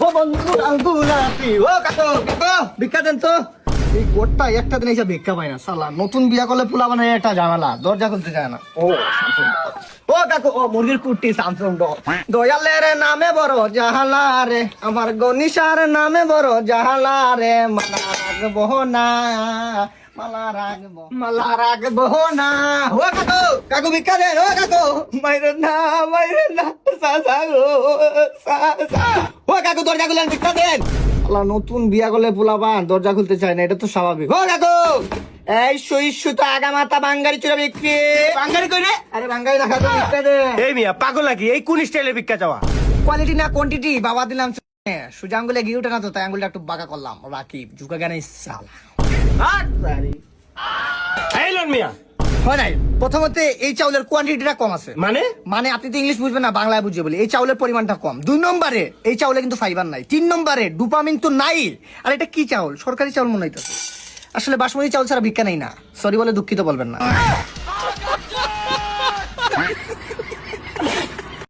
ও বন্ধু আঙ্গুলাপি ও কাকু কাকু ভিক্ষা দেন তো। এই গোটটা একটা দিন এসে ভিক্ষা পায় না সালা, নতুন বিয়া করলে পোলা মানে একটা ঝামেলা, দরজা খুলতে যায় না। ও ও কাকু ও মুরগির কুটি স্যামসুং দয়ালের নামে বড় জাহালা রে, আমার গনিশার নামে বড় জাহালা রে, মালা রাখবো না মালা রাখবো না। ও কাকু কাকু ভিক্ষা দেন ও কাকু, মাইরে না সাসা গো সাসা। ও কাকু দরজা খুলেন ভিক্ষা দেন। আল্লাহ নতুন বিয়া করলে পোলাপান দরজা খুলতে চায় না, এটা তো স্বাভাবিক। ও কাকু এই সইসু তো আগা মাথা বাঙ্গারি চুরা বিক্রি। বাঙালি কই রে? আরে বাঙ্গারি দেখা তো ভিক্ষা দে। এই মিয়া পাগল নাকি? এই কোন স্টাইলে ভিক্ষা চাওয়া? কোয়ালিটি না কোয়ান্টিটি বাবা দিলাম। সোজা আঙ্গুলে গিয়ে উঠে না তো, তাই আঙ্গুলটা একটু বাঁকা করলাম। রাকিব ঝুঁকা জ্ঞানে সালা। এই লন মিয়া, হয় নাই, প্রথমত এই চাউলের কোয়ান্টিটিটা কম আছে। মানে মানে আপনি তো ইংলিশ বুঝবেন না, বাংলায় বুঝিয়ে বলি। এই চাউলের পরিমাণটা কম। 2 নম্বরে এই চাউলে কিন্তু ফাইবার নাই। 3 নম্বরে ডোপামিন তো নাই। আর এটা কি চাউল? সরকারি চাউল মনে হইতেছে। আসলে বাসমতি চাউল ছাড়া ভিক্ষা নেই না। সরি বলে দুঃখিত বলবেন না।